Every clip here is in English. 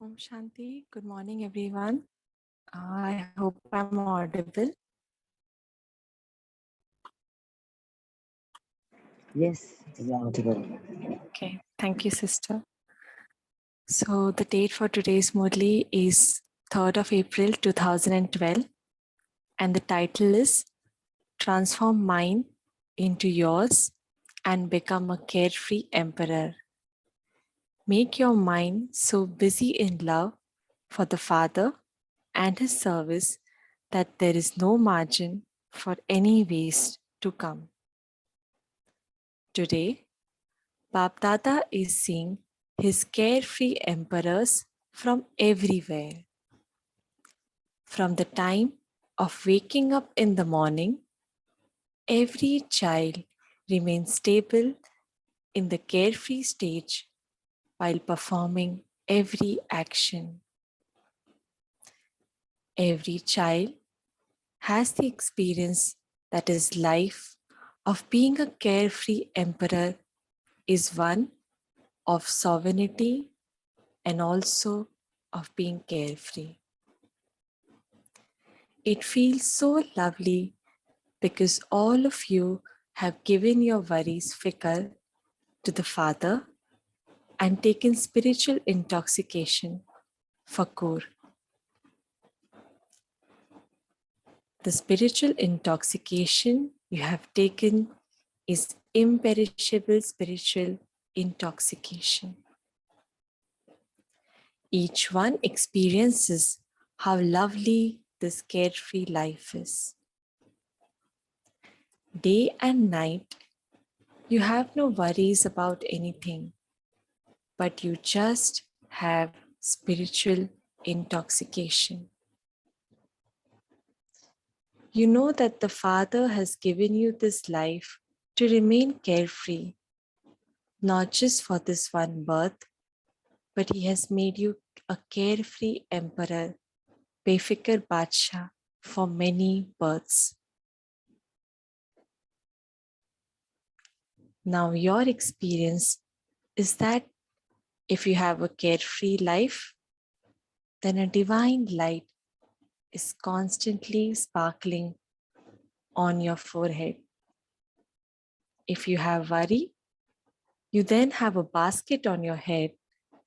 Om Shanti. Good morning, everyone. I hope I'm audible. Yes, you're audible. Okay, thank you, sister. So the date for today's Murli is 3rd of April 2012, and the title is Transform Mine into Yours and Become a Carefree Emperor. Make your mind so busy in love for the Father and His service that there is no margin for any waste to come. Today, Bap Dada is seeing his carefree emperors from everywhere. From the time of waking up in the morning, every child remains stable in the carefree stage while performing every action. Every child has the experience that his life of being a carefree emperor is one of sovereignty and also of being carefree. It feels so lovely because all of you have given your worries fikr to the Father and taken spiritual intoxication fakur. The spiritual intoxication you have taken is imperishable spiritual intoxication. Each one experiences how lovely this carefree life is. Day and night, you have no worries about anything, but you just have spiritual intoxication. You know that the Father has given you this life to remain carefree, not just for this one birth, but He has made you a carefree emperor, Befikr Badshah, for many births. Now, your experience is that if you have a carefree life, then a divine light is constantly sparkling on your forehead. If you have worry, you then have a basket on your head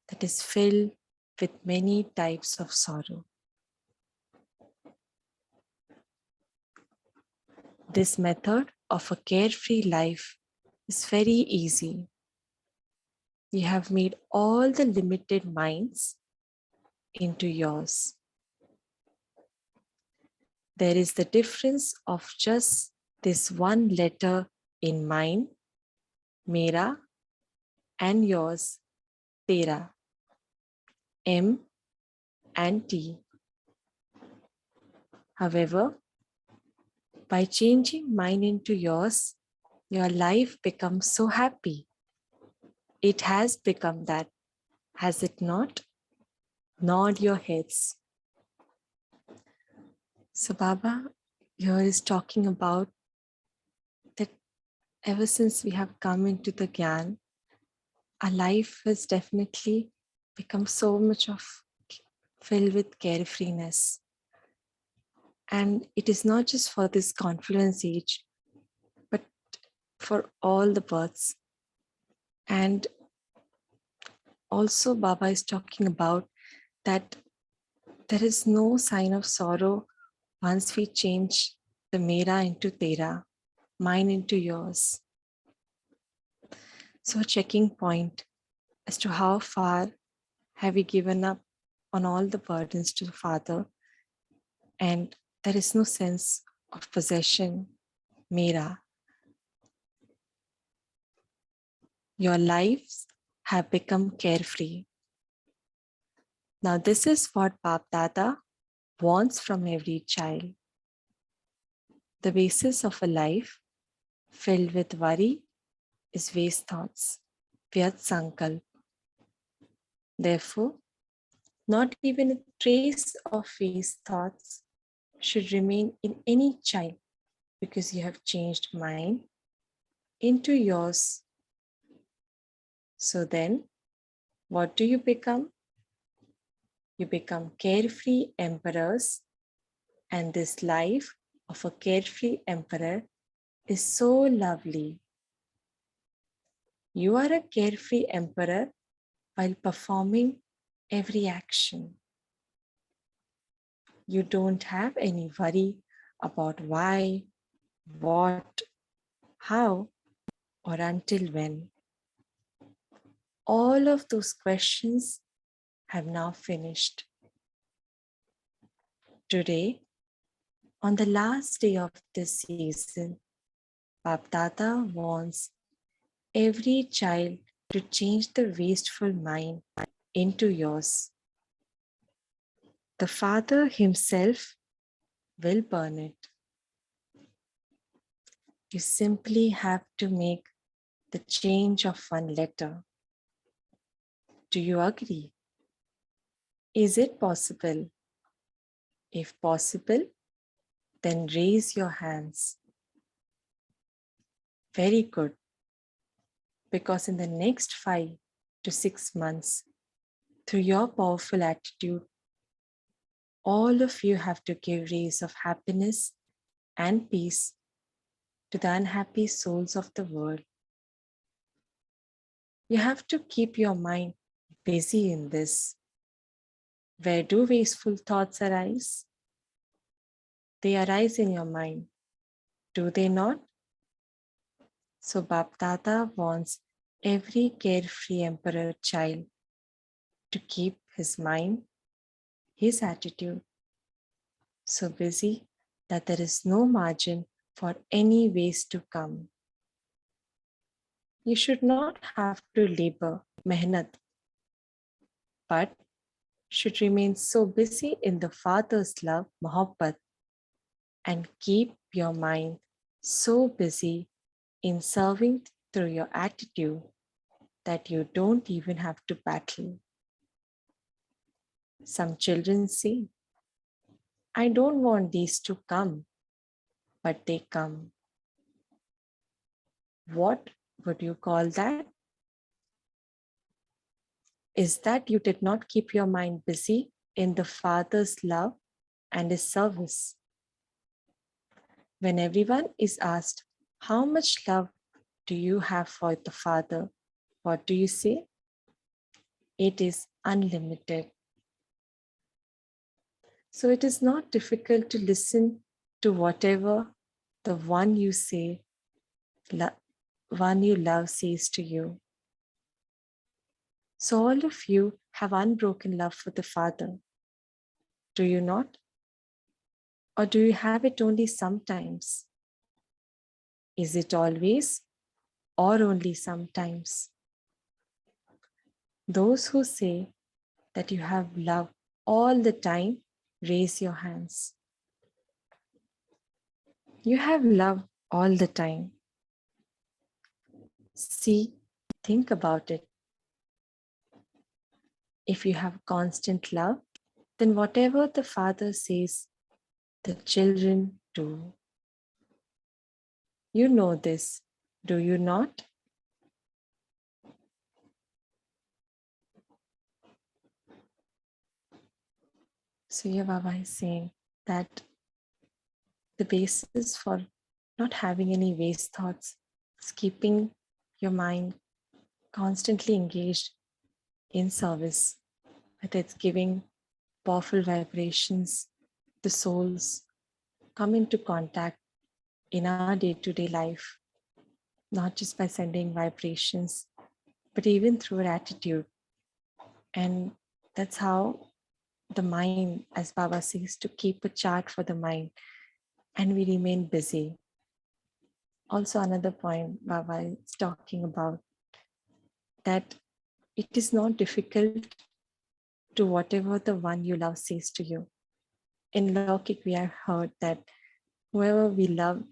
that is filled with many types of sorrow. This method of a carefree life is very easy. You have made all the limited minds into yours. There is the difference of just this one letter in mine, mera, and yours, tera, M and T. However, by changing mine into yours, your life becomes so happy. It has become that, has it not? Nod your heads. So Baba here is talking about that ever since we have come into the Gyan, our life has definitely become so much of filled with carefreeness. And it is not just for this confluence age, but for all the births. And also Baba is talking about that there is no sign of sorrow once we change the mera into tera, mine into yours. So a checking point as to how far have we given up on all the burdens to the Father, and there is no sense of possession, mera. Your lives have become carefree. Now this is what Bap Dada wants from every child. The basis of a life filled with worry is waste thoughts, vyat sankalp. Therefore, not even a trace of waste thoughts should remain in any child, because you have changed mine into yours. So then, what do you become? You become carefree emperors, and this life of a carefree emperor is so lovely. You are a carefree emperor while performing every action. You don't have any worry about why, what, how, or until when. All of those questions have now finished. Today, on the last day of this season, Bap Dada wants every child to change the wasteful mind into yours. The Father himself will burn it. You simply have to make the change of one letter. Do you agree? Is it possible? If possible, then raise your hands. Very good. Because in the next 5 to 6 months, through your powerful attitude, all of you have to give rays of happiness and peace to the unhappy souls of the world. You have to keep your mind busy in this. Where do wasteful thoughts arise? They arise in your mind, do they not? So Bap Dada wants every carefree emperor child to keep his mind, his attitude so busy that there is no margin for any waste to come. You should not have to labor, mehnat, but should remain so busy in the Father's love, mohabbat, and keep your mind so busy in serving through your attitude that you don't even have to battle. Some children say, I don't want these to come, but they come. What would you call that? Is that you did not keep your mind busy in the Father's love and His service? When everyone is asked, how much love do you have for the Father? What do you say? It is unlimited. So it is not difficult to listen to whatever the one you say, one you love says to you. So all of you have unbroken love for the Father. Do you not? Or do you have it only sometimes? Is it always or only sometimes? Those who say that you have love all the time, raise your hands. You have love all the time. See, think about it. If you have constant love, then whatever the Father says, the children do. You know this, do you not? So your Baba is saying that the basis for not having any waste thoughts is keeping your mind constantly engaged in service, whether it's giving powerful vibrations, the souls come into contact in our day-to-day life, not just by sending vibrations, but even through our attitude. And that's how the mind, as Baba says, to keep a chart for the mind, and we remain busy. Also, another point Baba is talking about, that it is not difficult to whatever the one you love says to you. In Lokik, we have heard that whoever we love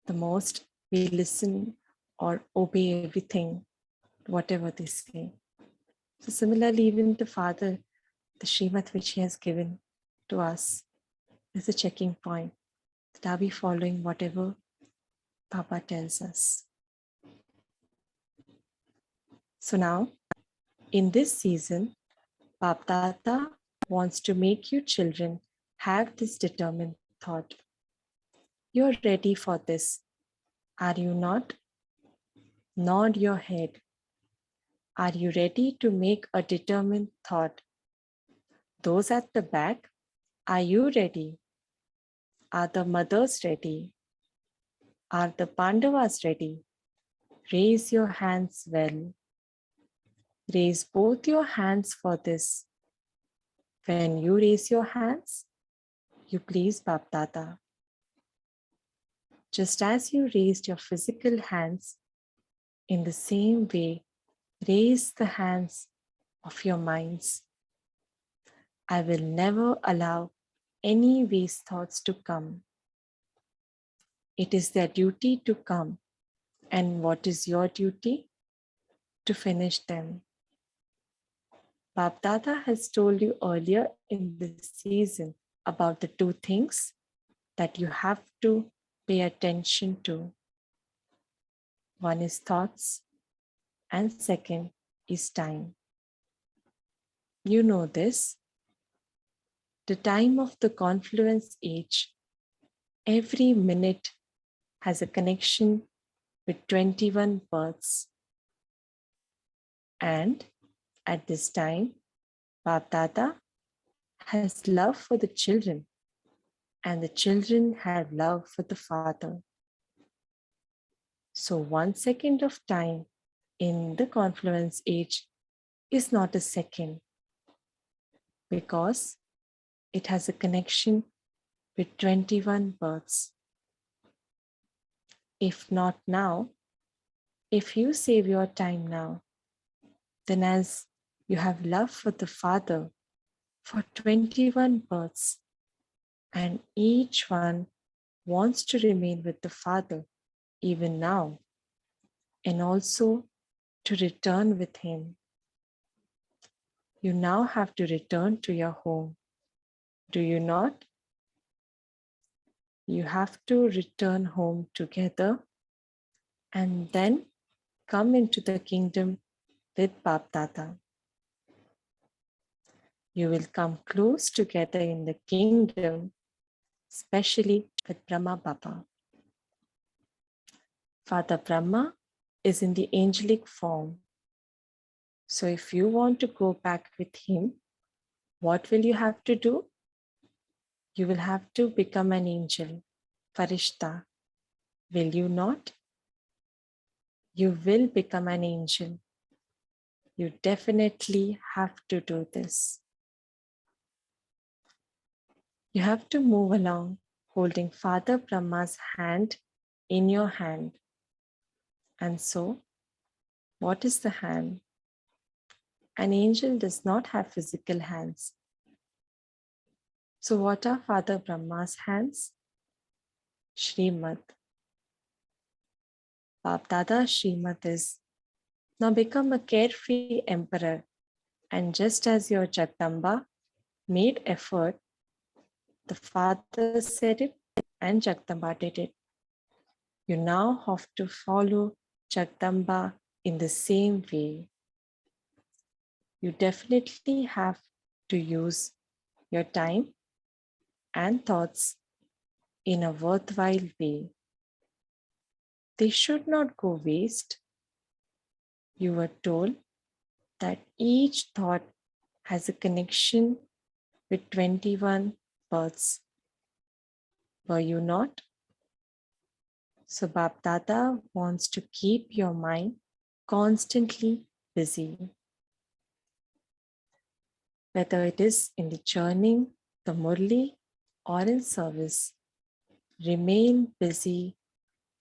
the most, we listen or obey everything, whatever they say. So similarly, even the Father, the Srimad which He has given to us is a checking point. That are we following whatever Baba tells us? So now, in this season, Bap Dada wants to make you children have this determined thought. You're ready for this, are you not? Nod your head. Are you ready to make a determined thought? Those at the back, are you ready? Are the mothers ready? Are the Pandavas ready? Raise your hands well. Raise both your hands for this. When you raise your hands, you please Bapdada. Just as you raised your physical hands, in the same way, raise the hands of your minds. I will never allow any waste thoughts to come. It is their duty to come. And what is your duty? To finish them. Bapdada has told you earlier in the season about the two things that you have to pay attention to. One is thoughts, and second is time. You know this. The time of the confluence age, every minute has a connection with 21 births. And at this time, Bapdada has love for the children, and the children have love for the Father. So 1 second of time in the confluence age is not a second, because it has a connection with 21 births. If not now, if you save your time now, then as you have love for the Father for 21 births, and each one wants to remain with the Father even now, and also to return with Him. You now have to return to your home. Do you not? You have to return home together and then come into the kingdom with Bapdada. You will come close together in the kingdom, especially with Brahma Baba. Father Brahma is in the angelic form. So if you want to go back with him, what will you have to do? You will have to become an angel, Farishta. Will you not? You will become an angel. You definitely have to do this. You have to move along holding Father Brahma's hand in your hand. And so, what is the hand? An angel does not have physical hands. So what are Father Brahma's hands? Srimad. Bapdada Srimad is, now become a carefree emperor. And just as your Jagdamba made effort, the Father said it and Jagdamba did it. You now have to follow Jagdamba in the same way. You definitely have to use your time and thoughts in a worthwhile way. They should not go waste. You were told that each thought has a connection with 21 births. Were you not? So Bapdada wants to keep your mind constantly busy. Whether it is in the churning, the Murli, or in service, remain busy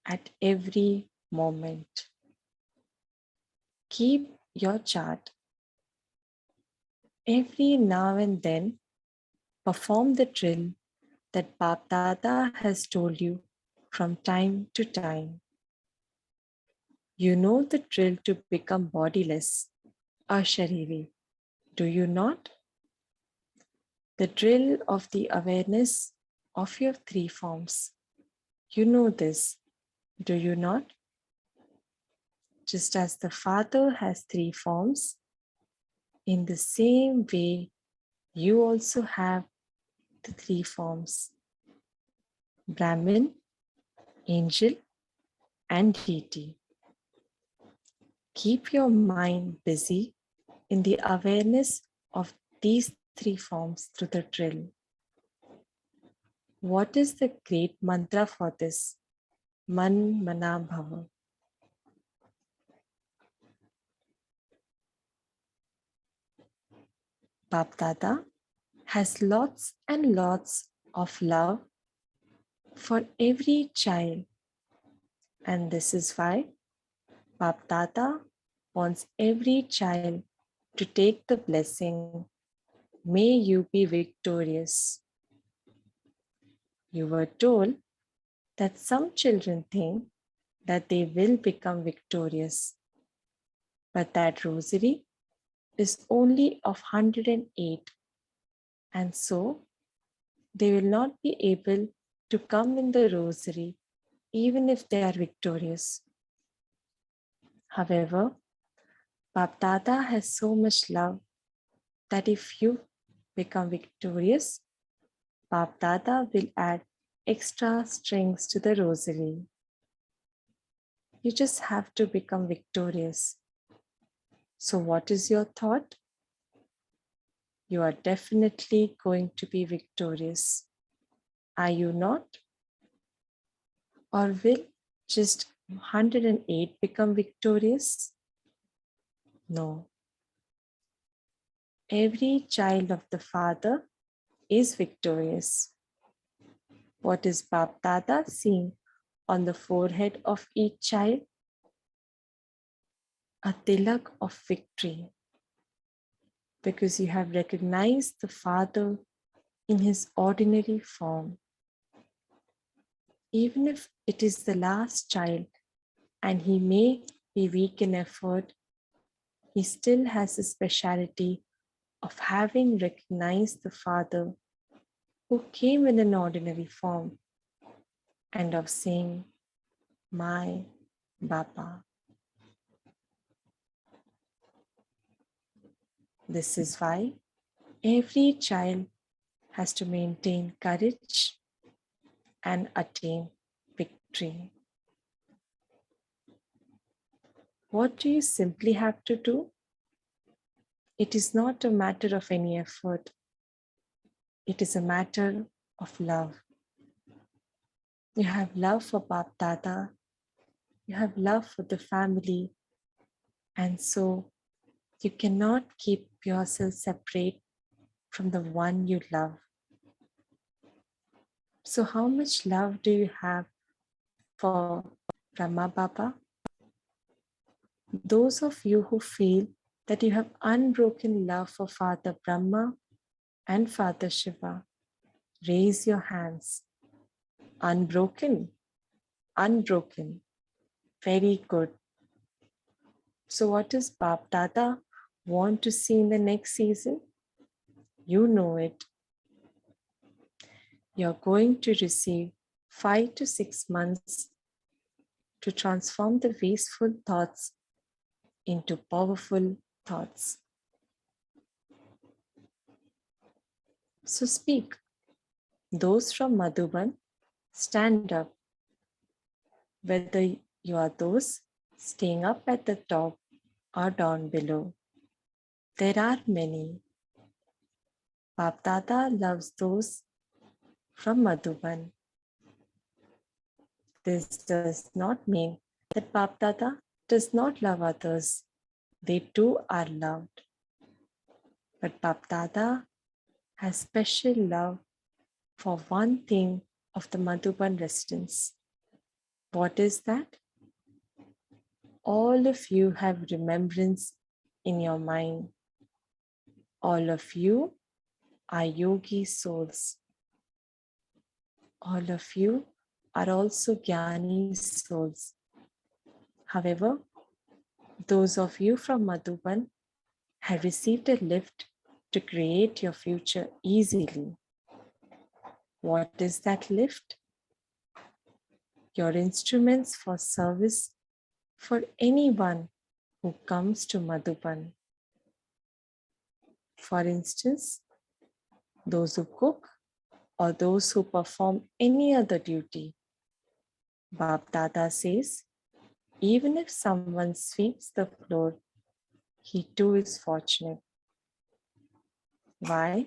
at every moment. Keep your chart. Every now and then, perform the drill that Bapdada has told you from time to time. You know the drill to become bodiless, ashariri. Do you not? The drill of the awareness of your three forms. You know this, do you not? Just as the Father has three forms, in the same way, You also have the three forms: Brahmin, angel, and deity. Keep your mind busy in the awareness of these three forms through the drill. What is the great mantra for this? Man Mana Bhava. Bap Dada has lots and lots of love for every child, and this is why Bap Dada wants every child to take the blessing. May you be victorious. You were told that some children think that they will become victorious, but that rosary is only of 108, and so they will not be able to come in the rosary even if they are victorious. However, Bap Dada has so much love that if you become victorious, Bap Dada will add extra strings to the rosary. You just have to become victorious. So, what is your thought? You are definitely going to be victorious. Are you not? Or will just 108 become victorious? No. Every child of the Father is victorious. What is Bap Dada seeing on the forehead of each child? A tilak of victory. Because you have recognized the Father in his ordinary form. Even if it is the last child and he may be weak in effort, he still has the speciality of having recognized the Father who came in an ordinary form and of saying, my Bapa. This is why every child has to maintain courage and attain victory. What do you simply have to do? It is not a matter of any effort. It is a matter of love. You have love for Bap Dada. You have love for the family. And so you cannot keep yourself separate from the one you love. So how much love do you have for Brahma Baba? Those of you who feel that you have unbroken love for Father Brahma and Father Shiva, raise your hands. Unbroken, unbroken. Very good. So what does Bap Dada want to see in the next season? You know it. You're going to receive 5 to 6 months to transform the wasteful thoughts into powerful thoughts. So speak. Those from Madhuban, stand up. Whether you are those staying up at the top or down below, there are many. Bap Dada loves those from Madhuban. This does not mean that Bap Dada does not love others. They too are loved. But Bap Dada has special love for one thing of the Madhuban residents. What is that? All of you have remembrance in your mind. All of you are yogi souls. All of you are also jnani souls. However, those of you from Madhuban have received a lift to create your future easily. What is that lift? Your instruments for service for anyone who comes to Madhuban. For instance, those who cook, or those who perform any other duty. Bab Dada says, even if someone sweeps the floor, he too is fortunate. Why?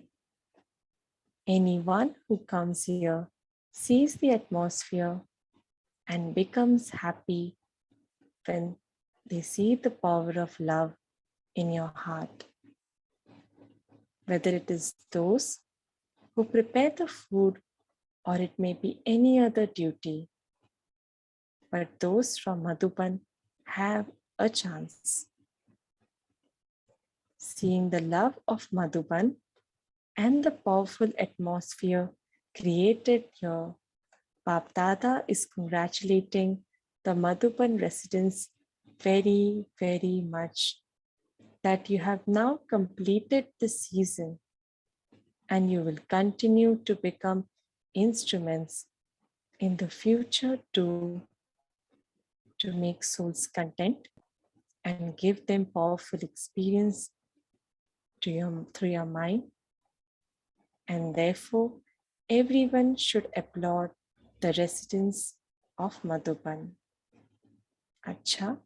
Anyone who comes here sees the atmosphere and becomes happy when they see the power of love in your heart. Whether it is those who prepare the food or it may be any other duty, but those from Madhuban have a chance. Seeing the love of Madhuban and the powerful atmosphere created here, Bap Dada is congratulating the Madhuban residents very, very much that you have now completed the season and you will continue to become instruments in the future too to make souls content and give them powerful experience through your mind. And therefore, everyone should applaud the residents of Madhuban. Acha.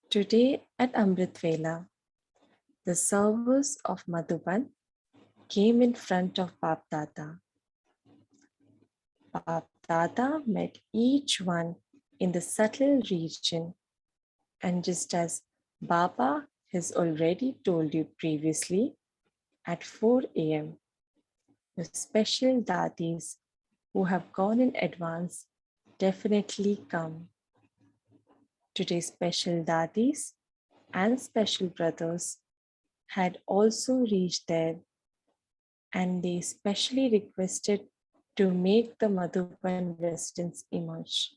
Today at Amrit Vela, the servers of Madhuban came in front of Bap Dada. Bap Dada met each one in the subtle region, and just as Baba has already told you previously, at 4 a.m., the special dadis who have gone in advance definitely come. Today's special dadis and special brothers had also reached there, and they specially requested to make the Madhuban residents emerge.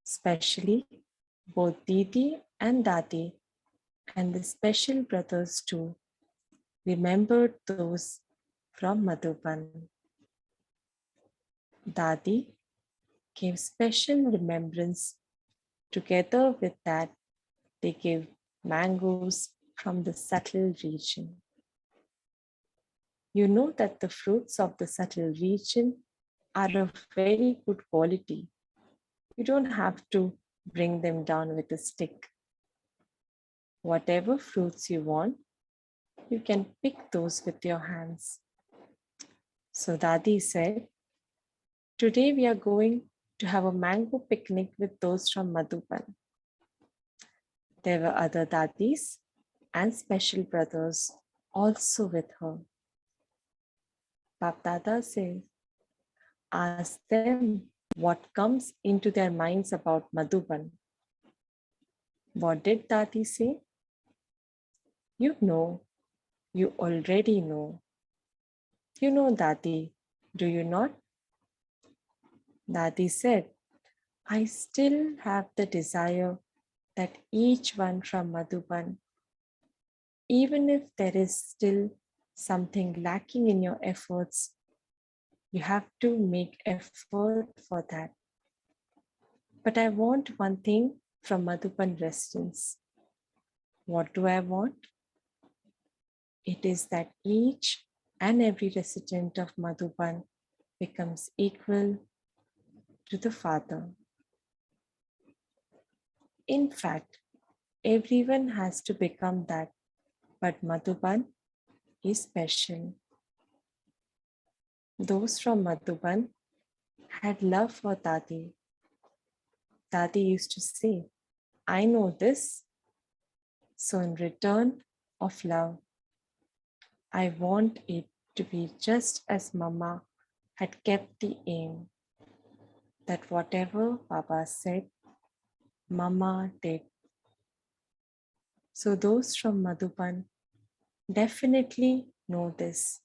Especially both Didi and Dadi and the special brothers too remembered those from Madhuban. Dadi gave special remembrance. Together with that, they gave mangoes from the subtle region. You know that the fruits of the subtle region are of very good quality. You don't have to bring them down with a stick. Whatever fruits you want, you can pick those with your hands. So Dadi said, today we are going to have a mango picnic with those from Madhuban. There were other Dadis and special brothers also with her. Bap Dada says, ask them what comes into their minds about Madhuban. What did Dadi say? You know, you already know. You know, Dadi, do you not? Dadi said, I still have the desire that each one from Madhuban, even if there is still something lacking in your efforts, you have to make effort for that. But I want one thing from Madhuban residents. What do I want? It is that each and every resident of Madhuban becomes equal to the Father. In fact, everyone has to become that, but Madhuban is special. Those from Madhuban had love for Dadi. Dadi used to say, I know this, so in return of love, I want it to be just as Mama had kept the aim, that whatever Baba said, Mama did. So those from Madhuban definitely know this.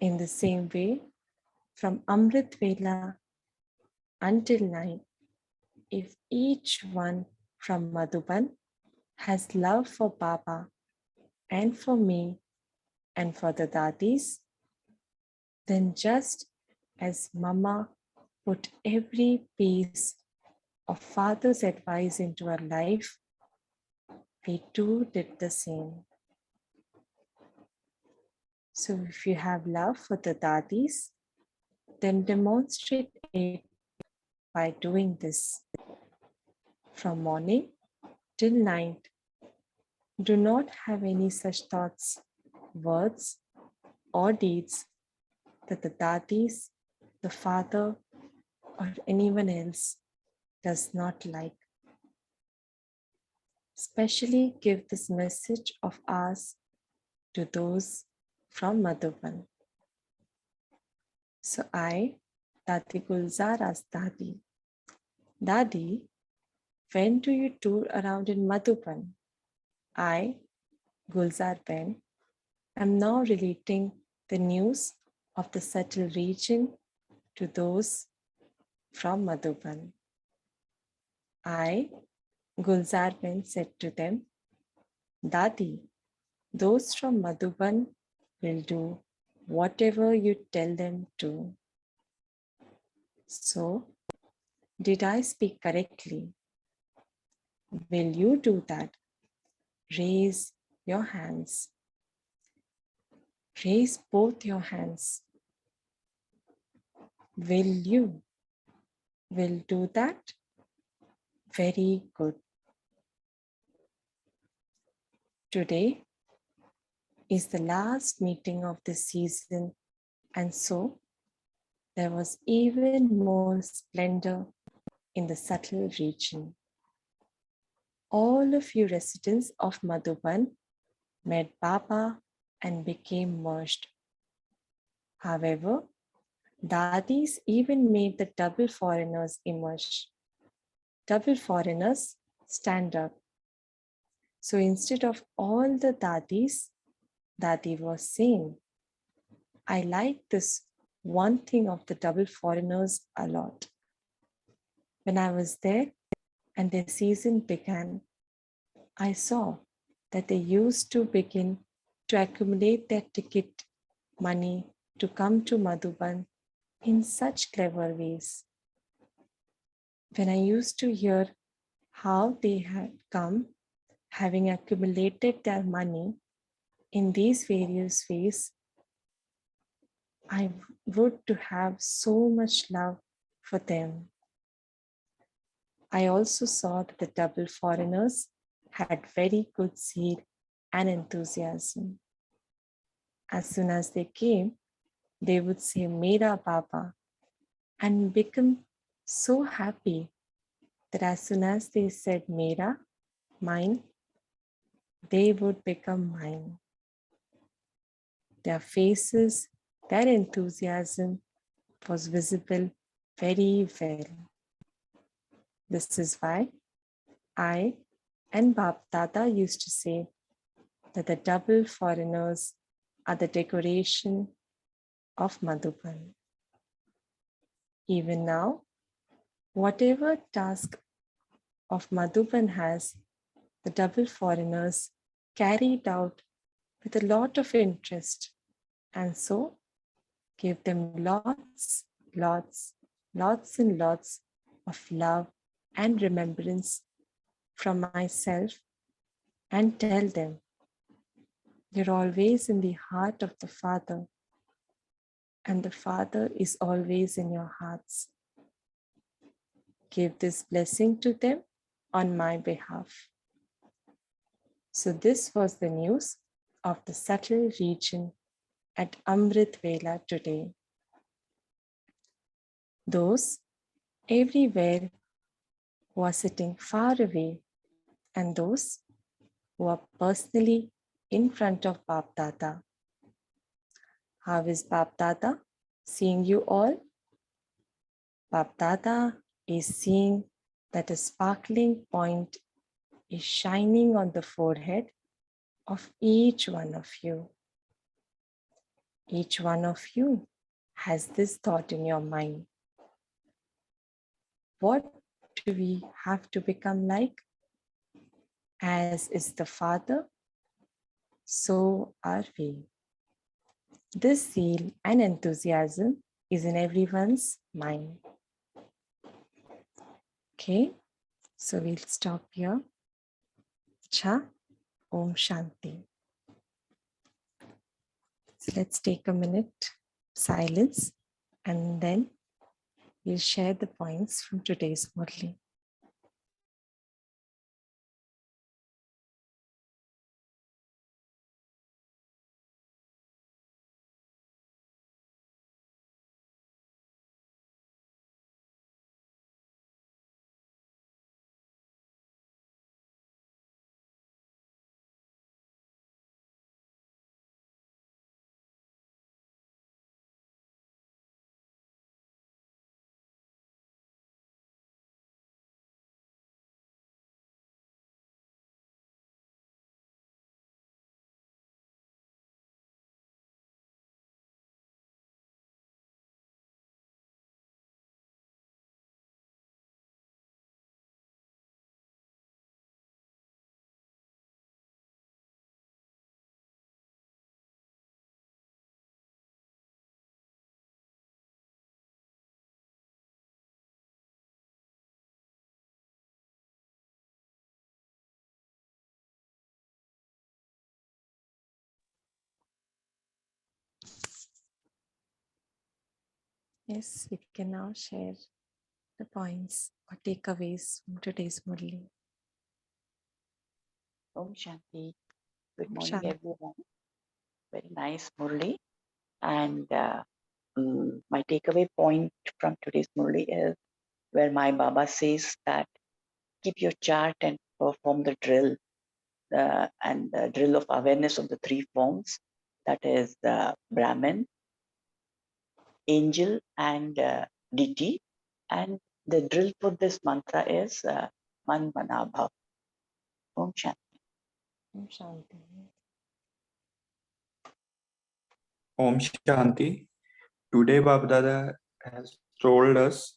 In the same way, from Amrit Vela until night, if each one from Madhuban has love for Baba and for me and for the Dadis, then just as Mama put every piece of Father's advice into our life, we too did the same. So if you have love for the dadis, then demonstrate it by doing this. From morning till night, do not have any such thoughts, words, or deeds that the dadis, the father, or anyone else does not like. Especially give this message of ours to those from Madhuban. So I, Dadi Gulzar, asked Dadi, Dadi, when do you tour around in Madhuban? I, Gulzar Ben, am now relating the news of the subtle region to those from Madhuban. I, Gulzar Ben, said to them, Dadi, those from Madhuban will do whatever you tell them to. So, did I speak correctly? Will you do that? Raise your hands. Raise both your hands. Will do that? Very good. Today is the last meeting of this season, and so there was even more splendor in the subtle region. All of you residents of Madhuban met Baba and became merged. However, Dadis even made the double foreigners emerge. Double foreigners stand up. So instead of all the Dadis, Dadi was saying, I like this one thing of the double foreigners a lot. When I was there and the season began, I saw that they used to begin to accumulate their ticket money to come to Madhuban in such clever ways. When I used to hear how they had come, having accumulated their money in these various ways, I would to have so much love for them. I also saw that the double foreigners had very good zeal and enthusiasm. As soon as they came, they would say, Mera Baba, and become so happy that as soon as they said Mera, mine, they would become mine. Their faces, their enthusiasm was visible very well. This is why I and Bab Dada used to say that the double foreigners are the decoration of Madhuban. Even now, whatever task of Madhuban has, the double foreigners carried out with a lot of interest, and so give them lots and lots of love and remembrance from myself, and tell them, you're always in the heart of the Father, and the Father is always in your hearts. Give this blessing to them on my behalf. So this was the news of the subtle region at Amrit Vela today. Those everywhere who are sitting far away, and those who are personally in front of Bap Dada. How is Bap Dada seeing you all? Bap Dada is seeing that a sparkling point is shining on the forehead of each one of you. Each one of you has this thought in your mind. What do we have to become like? As is the Father, so are we. This zeal and enthusiasm is in everyone's mind. Okay, so we'll stop here. Cha, Om Shanti. So let's take a minute silence and then we'll share the points from today's Murli. Yes, we can now share the points or takeaways from today's Murli. Om Shanti. Good morning, Shanti. everyone. Very nice, Murli. And my takeaway point from today's Murli is where my Baba says that keep your chart and perform the drill, and the drill of awareness of the three forms, that is the Brahman, angel, and deity. And the drill for this mantra is Man Manabhav. Om Shanti. Om Shanti. Om Shanti. Today, Babdada has told us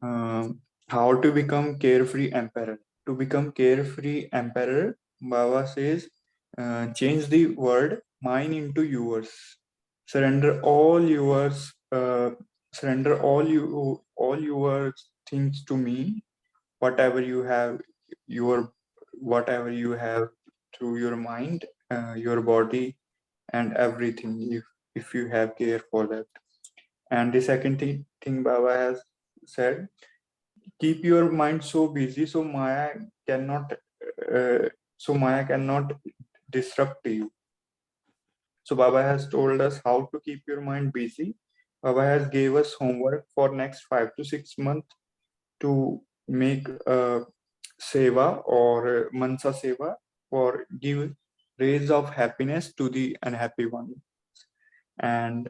how to become carefree emperor. To become carefree emperor, Baba says, change the word mine into yours. Surrender all yours. Surrender all your things to me. Whatever you have, whatever you have through your mind, your body, and everything. If you have care for that. And the second thing Baba has said, keep your mind so busy so Maya cannot disrupt you. So Baba has told us how to keep your mind busy. Baba has gave us homework for next 5 to 6 months to make seva or mansa seva, for give rays of happiness to the unhappy one. And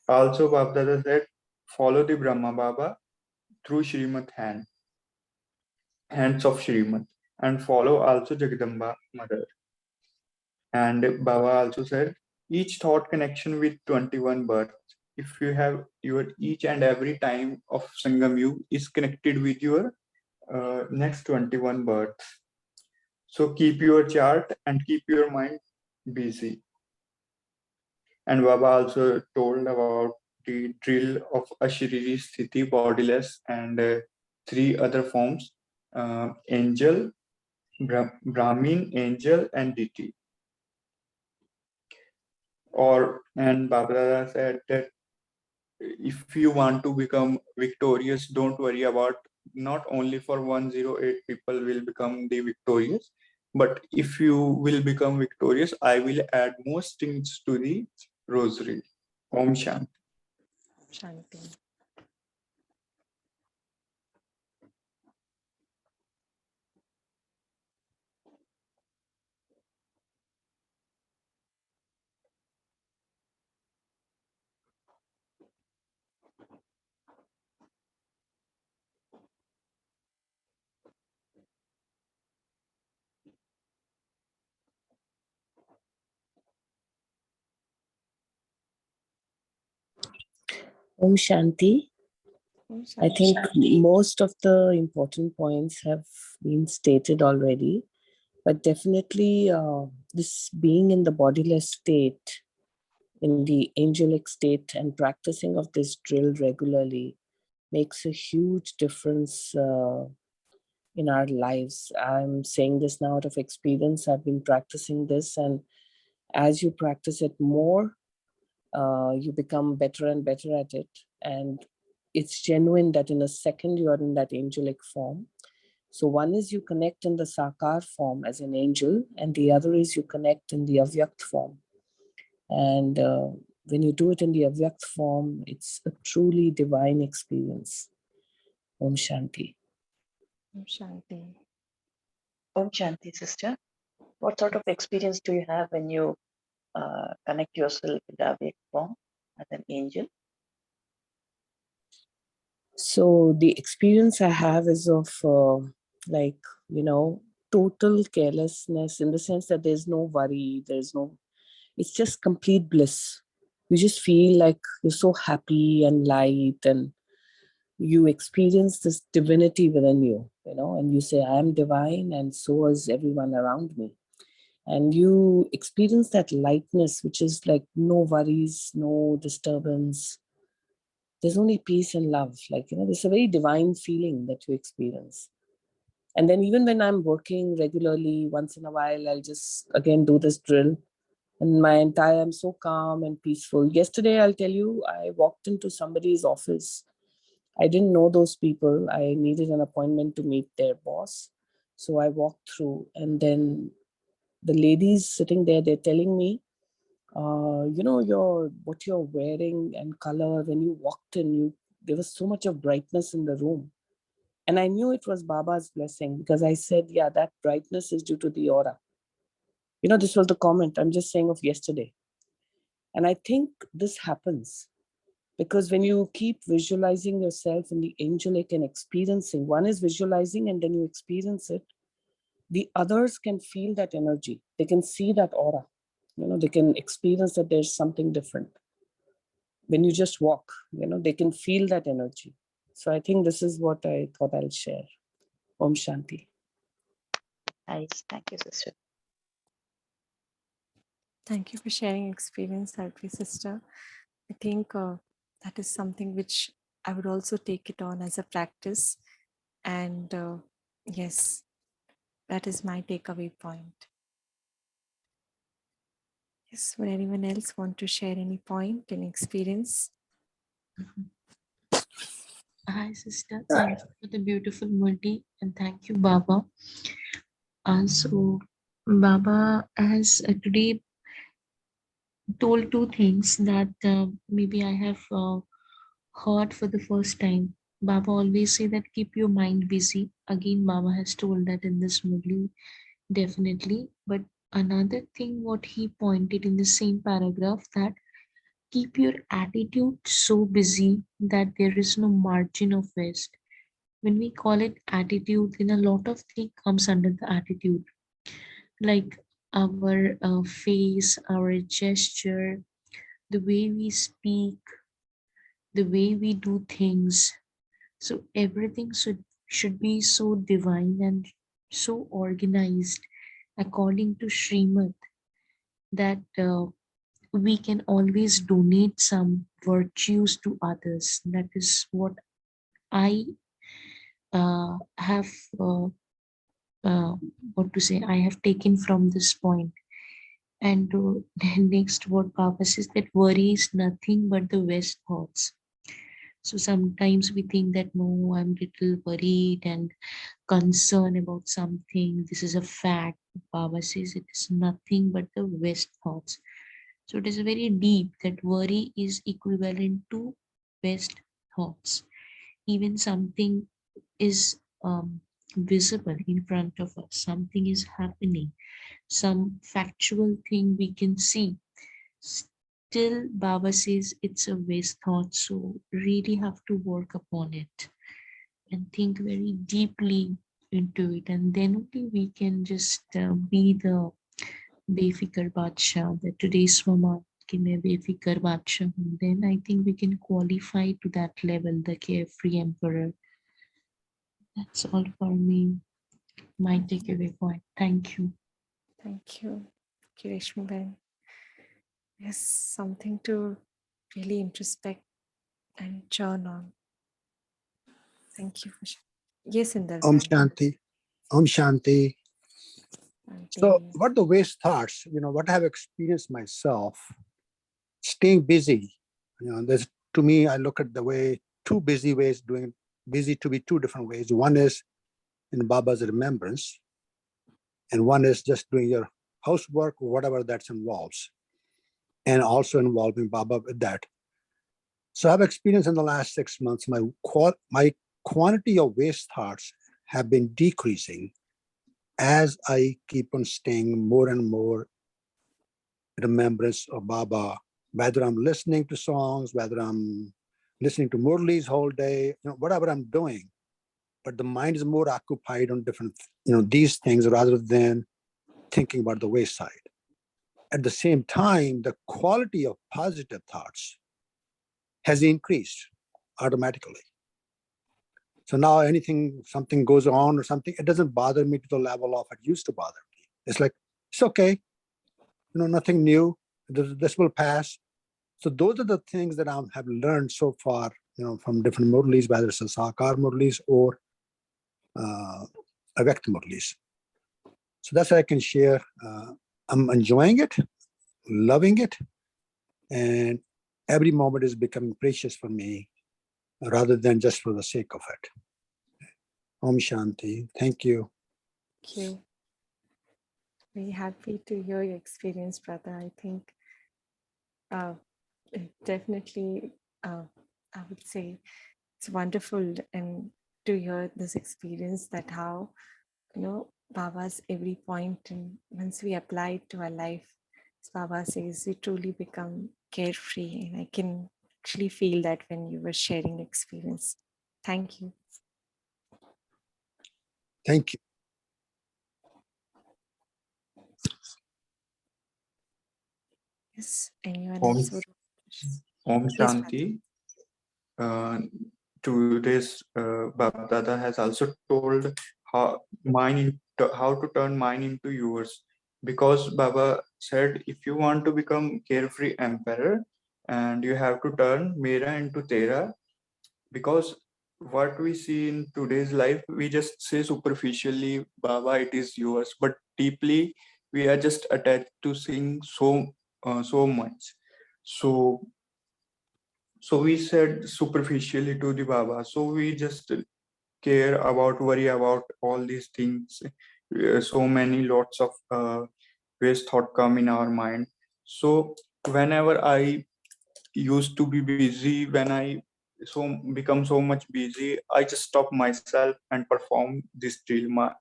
also Baba said, follow the Brahma Baba through Shrimat hands of Shrimat, and follow also Jagadamba Mother. And Baba also said, each thought connection with 21 births. If you have your each and every time of Sangam, you is connected with your next 21 births. So keep your chart and keep your mind busy. And Baba also told about the drill of Ashriri Sthiti, bodiless, and three other forms, angel, Brahmin, angel, and deity. And Baba said that if you want to become victorious, don't worry about not only for 108 people will become the victorious, but if you will become victorious, I will add more strings to the rosary. Om Shanti. Shanti. Om Shanti. I think most of the important points have been stated already, but definitely this being in the bodiless state, in the angelic state, and practicing of this drill regularly makes a huge difference in our lives. I'm saying this now out of experience. I've been practicing this, and as you practice it more, you become better and better at it. And it's genuine that in a second you are in that angelic form. So one is you connect in the Sakar form as an angel, and the other is you connect in the Avyakt form. And when you do it in the Avyakt form, it's a truly divine experience. Om Shanti. Om Shanti. Om Shanti, sister. What sort of experience do you have when you connect yourself with the Avyak form as an angel? So the experience I have is of total carelessness, in the sense that there's no worry, it's just complete bliss. You just feel like you're so happy and light, and you experience this divinity within you, and you say, I am divine, and so is everyone around me. And you experience that lightness, which is like no worries, no disturbance. There's only peace and love. There's a very divine feeling that you experience. And then even when I'm working regularly, once in a while, I'll just again do this drill. And I'm so calm and peaceful. Yesterday, I'll tell you, I walked into somebody's office. I didn't know those people. I needed an appointment to meet their boss. So I walked through, and then the ladies sitting there, they're telling me, what you're wearing and color, when you walked in, there was so much of brightness in the room. And I knew it was Baba's blessing, because I said, yeah, that brightness is due to the aura. This was the comment I'm just saying of yesterday. And I think this happens because when you keep visualizing yourself in the angelic and experiencing, one is visualizing and then you experience it, the others can feel that energy. They can see that aura. They can experience that there's something different. When you just walk, they can feel that energy. So I think this is what I thought I'll share. Om Shanti. Nice. Thank you, sister. Thank you for sharing experience, Harpreet sister. I think that is something which I would also take it on as a practice. And yes, that is my takeaway point. Yes, would anyone else want to share any point, any experience? Hi, sister. Thank you for the beautiful Murli, and thank you, Baba. So, Baba has today told two things that maybe I have heard for the first time. Baba always say that keep your mind busy. Again, Baba has told that in this Murli, definitely. But another thing, what he pointed in the same paragraph, that keep your attitude so busy that there is no margin of waste. When we call it attitude, then a lot of things comes under the attitude, like our face, our gesture, the way we speak, the way we do things. So everything should be so divine and so organized according to Srimad, that we can always donate some virtues to others. That is what I have what to say, I have taken from this point. And next, what Baba says, that worry is nothing but the waste thoughts. So sometimes we think that no, I'm little worried and concerned about something. This is a fact. Baba says it is nothing but the waste thoughts. So it is very deep that worry is equivalent to waste thoughts. Even something is visible in front of us, something is happening, some factual thing we can see. Still, Baba says it's a waste thought, so really have to work upon it and think very deeply into it, and then only we can just be the Befikar Badshah, that today's Swama ki main Befikar Badshah hoon. Then I think we can qualify to that level, the carefree emperor. That's all for me. My takeaway point. Thank you. Thank you, Kireshmi Ben. Yes, something to really introspect and churn on. Thank you for sharing. Yes, Inder. Om Shanti. Om Shanti. So Shanti. what the waste thoughts, what I have experienced myself, staying busy. There's, to me, I look at the way two busy ways, doing busy to be two different ways. One is in Baba's remembrance, and one is just doing your housework or whatever that involves, and also involving Baba with that. So I've experienced in the last 6 months, my quantity of waste thoughts have been decreasing as I keep on staying more and more remembrance of Baba, whether I'm listening to songs, whether I'm listening to Murli's whole day, whatever I'm doing. But the mind is more occupied on different, these things rather than thinking about the wayside. At the same time, the quality of positive thoughts has increased automatically. So now something goes on or something, it doesn't bother me to the level of it used to bother me. It's like, it's okay, nothing new. This will pass. So those are the things that I have learned so far, from different Murlis, whether it's a Sakar Murlis or Avyakt Murlis. So that's what I can share. I'm enjoying it, loving it, and every moment is becoming precious for me rather than just for the sake of it. Om Shanti. Thank you. Thank you. Very happy to hear your experience, brother. I think definitely, I would say it's wonderful and to hear this experience that how, Baba's every point, and once we apply it to our life, as Baba says, we truly become carefree. And I can actually feel that when you were sharing experience. Thank you. Thank you. Yes, anyone Om, else would? Om Yes, Shanti. Today's Bab Dada has also told how to turn mine into yours, because Baba said if you want to become carefree emperor, and you have to turn Mera into Tera, because what we see in today's life, we just say superficially, Baba, it is yours, but deeply we are just attached to seeing so much. So we said superficially to the Baba. So we just worry about all these things. So many lots of waste thought come in our mind. So whenever I used to be busy, when I become so much busy, I just stop myself and perform this drill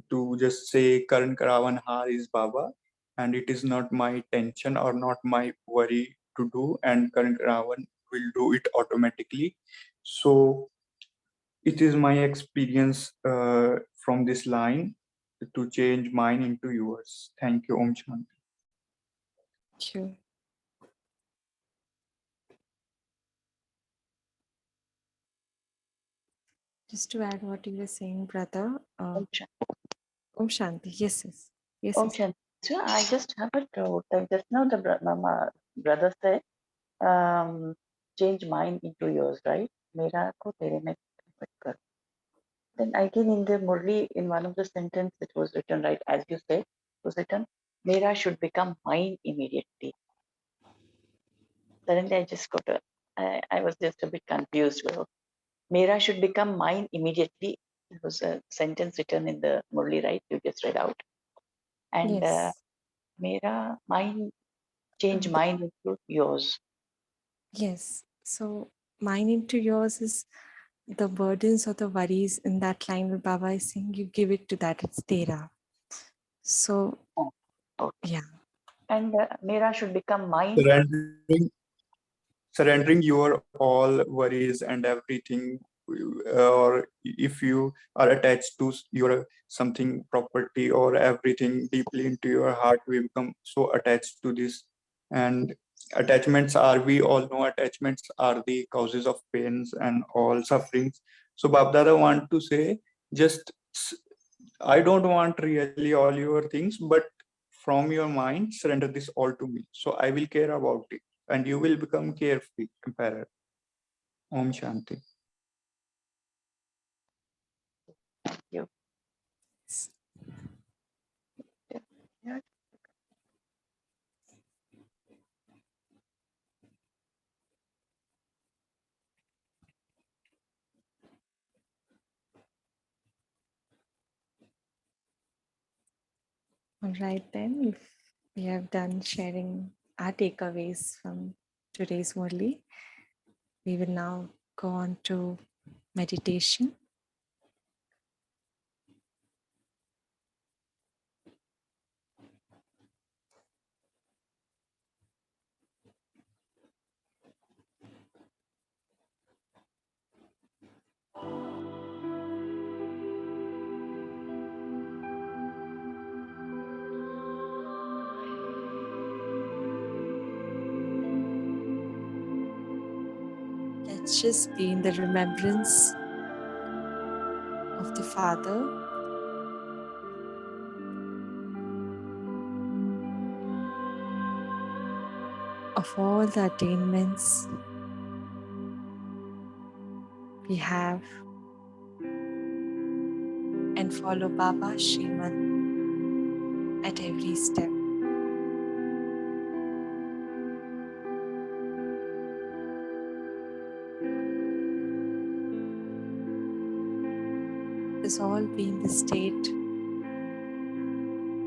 to just say Karan Karavan Har is Baba, and it is not my tension or not my worry to do, and Karan Karavan will do it automatically. So it is my experience from this line to change mine into yours. Thank you, Om Shanti. Thank you. Just to add what you were saying, brother. Om Shanti. Om Shanti. Yes, yes. Yes, Om yes. Shanti. So I just have a doubt. Just now the brother said, change mine into yours, right? Mera ko tere mein convert kar. Then again in the Murli, in one of the sentences, it was written, right, as you said, it was written, Mera should become mine immediately. Suddenly I just I was just a bit confused. Well, Mera should become mine immediately. It was a sentence written in the Murli, right? You just read out. And Yes. Mera, mine, change Um, mine into yours. Yes. So mine into yours is the burdens or the worries in that line where Baba is saying you give it to that, it's Tera. So Oh, okay. yeah. And Mera should become mine. Surrendering your all worries and everything, or if you are attached to your something property or everything deeply into your heart, we become so attached to this. And attachments are, we all know, attachments are the causes of pains and all sufferings. So Babdada want to say, just I don't want really all your things, but from your mind, surrender this all to me. So I will care about it, and you will become carefree, emperor. Om Shanti. Thank you. Yeah. right, then, if we have done sharing our takeaways from today's Murli, we will now go on to meditation. Let's just be in the remembrance of the Father, of all the attainments we have, and follow Baba's Shriman at every step. Let's all be in the state in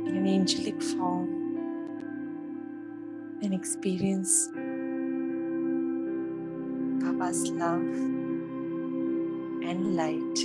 an angelic form and experience Baba's love and light.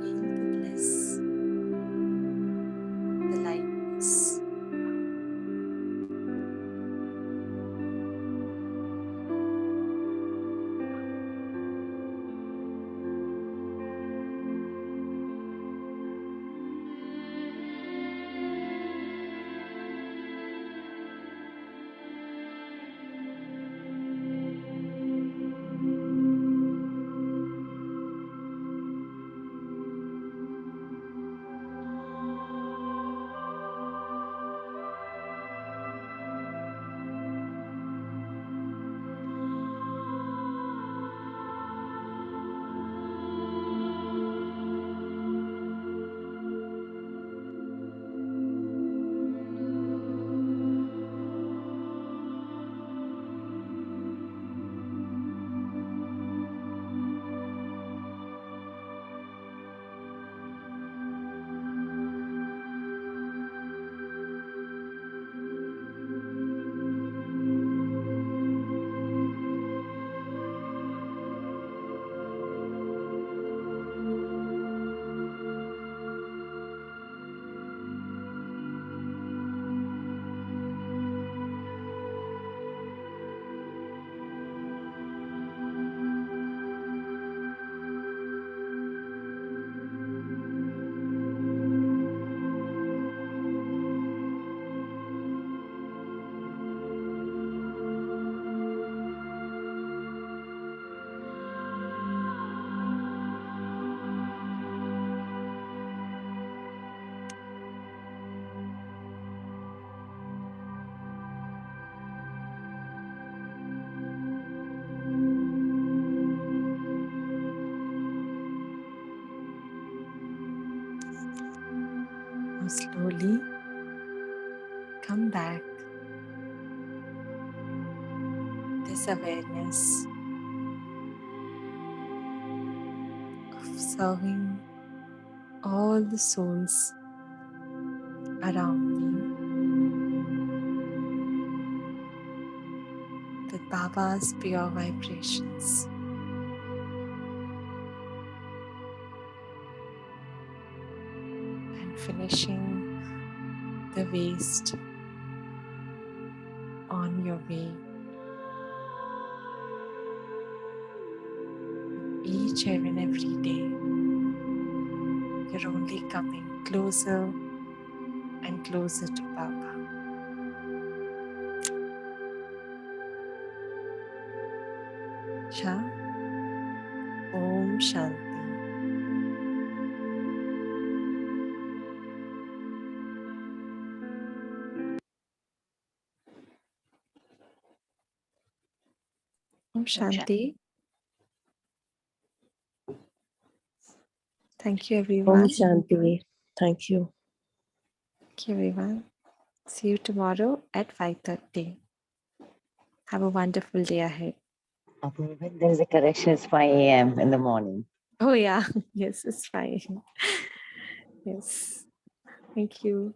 Feel the bliss, the lightness, now slowly come back. This awareness of serving all the souls around me with Baba's pure vibrations. And finishing the waste on your way. Each and every day, you're only coming closer and closer to Baba. Sha. Om Shanti. Om Shanti. Thank you, Om everyone. Shanti. Thank you. Thank you, everyone. See you tomorrow at 5:30. Have a wonderful day ahead. There's a correction, it's 5 a.m. in the morning. Oh, yeah. Yes, it's fine. Yes. Thank you.